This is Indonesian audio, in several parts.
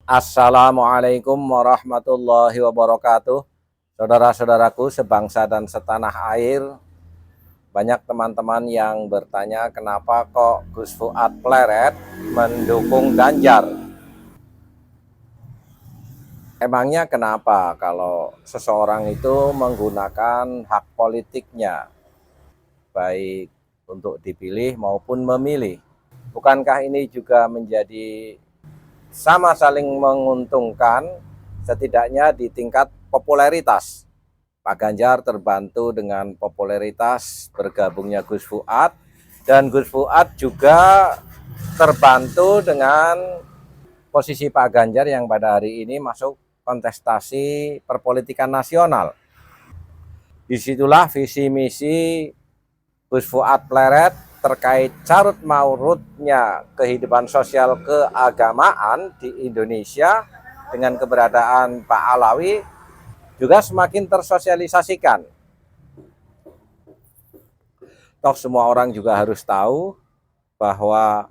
Assalamualaikum warahmatullahi wabarakatuh. Saudara-saudaraku sebangsa dan setanah air, banyak teman-teman yang bertanya kenapa kok Gus Fuad Pleret mendukung Ganjar. Emangnya kenapa kalau seseorang itu menggunakan hak politiknya, baik untuk dipilih maupun memilih? Bukankah ini juga menjadi sama saling menguntungkan, setidaknya di tingkat popularitas? Pak Ganjar terbantu dengan popularitas bergabungnya Gus Fuad, dan Gus Fuad juga terbantu dengan posisi Pak Ganjar yang pada hari ini masuk kontestasi perpolitikan nasional. Disitulah visi misi Gus Fuad Pleret terkait carut maurutnya kehidupan sosial keagamaan di Indonesia dengan keberadaan Pak Alawi juga semakin tersosialisasikan. Toh semua orang juga harus tahu bahwa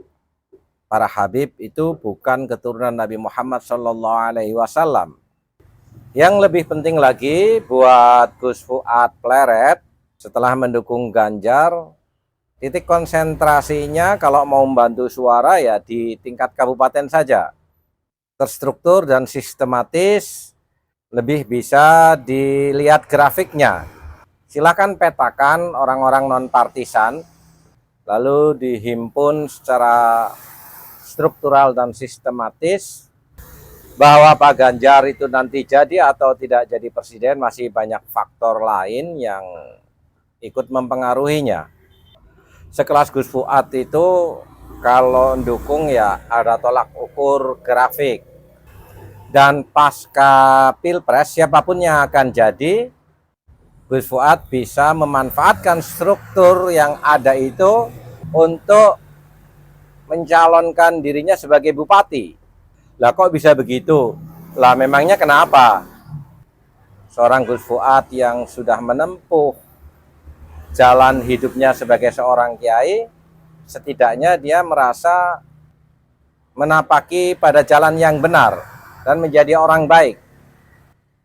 para Habib itu bukan keturunan Nabi Muhammad SAW. Yang lebih penting lagi buat Gus Fuad Pleret, setelah mendukung Ganjar, titik konsentrasinya kalau mau membantu suara ya di tingkat kabupaten saja. Terstruktur dan sistematis, lebih bisa dilihat grafiknya. Silakan petakan orang-orang non-partisan, lalu dihimpun secara struktural dan sistematis. Bahwa Pak Ganjar itu nanti jadi atau tidak jadi presiden masih banyak faktor lain yang ikut mempengaruhinya. Sekelas Gus Fuad itu kalau mendukung ya ada tolak ukur grafik. Dan pasca Pilpres siapapun yang akan jadi, Gus Fuad bisa memanfaatkan struktur yang ada itu untuk mencalonkan dirinya sebagai bupati. Lah kok bisa begitu? Lah memangnya kenapa? Seorang Gus Fuad yang sudah menempuh jalan hidupnya sebagai seorang kiai, setidaknya dia merasa menapaki pada jalan yang benar dan menjadi orang baik.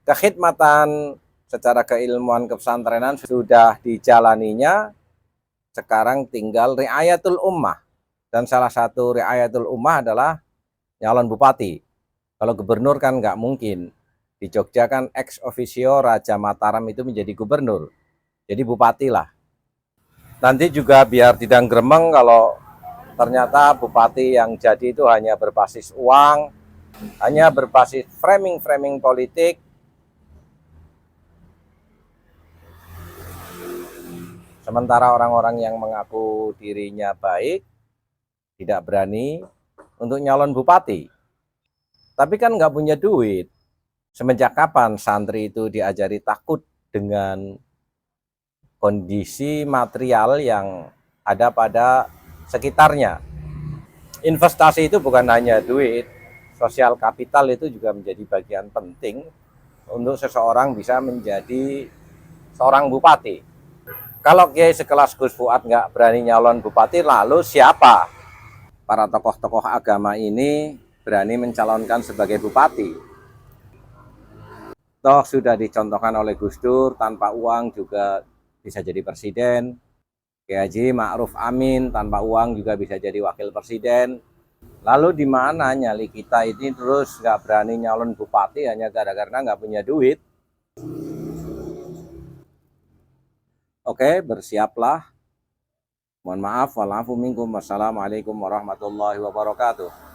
Kekhidmatan secara keilmuan kepesantrenan sudah dijalaninya, sekarang tinggal riayatul ummah. Dan salah satu riayatul ummah adalah nyalon bupati. Kalau gubernur kan nggak mungkin. Di Jogja kan ex officio Raja Mataram itu menjadi gubernur. Jadi bupati lah. Nanti juga biar tidak gremeng kalau ternyata bupati yang jadi itu hanya berbasis uang, hanya berbasis framing-framing politik. Sementara orang-orang yang mengaku dirinya baik tidak berani untuk nyalon bupati. Tapi kan nggak punya duit. Semenjak kapan santri itu diajari takut dengan kondisi material yang ada pada sekitarnya? Investasi itu bukan hanya duit, sosial kapital itu juga menjadi bagian penting untuk seseorang bisa menjadi seorang bupati. Kalau kiai sekelas Gus Fuad nggak berani nyalon bupati, lalu siapa para tokoh-tokoh agama ini berani mencalonkan sebagai bupati? Toh sudah dicontohkan oleh Gus Dur, tanpa uang juga bisa jadi presiden. Kiai Haji Ma'ruf Amin tanpa uang juga bisa jadi wakil presiden. Lalu di mana nyali kita ini terus nggak berani nyalon bupati hanya gara-gara nggak punya duit? Oke, bersiaplah. Mohon maaf, walafu minkum. Wassalamualaikum warahmatullahi wabarakatuh.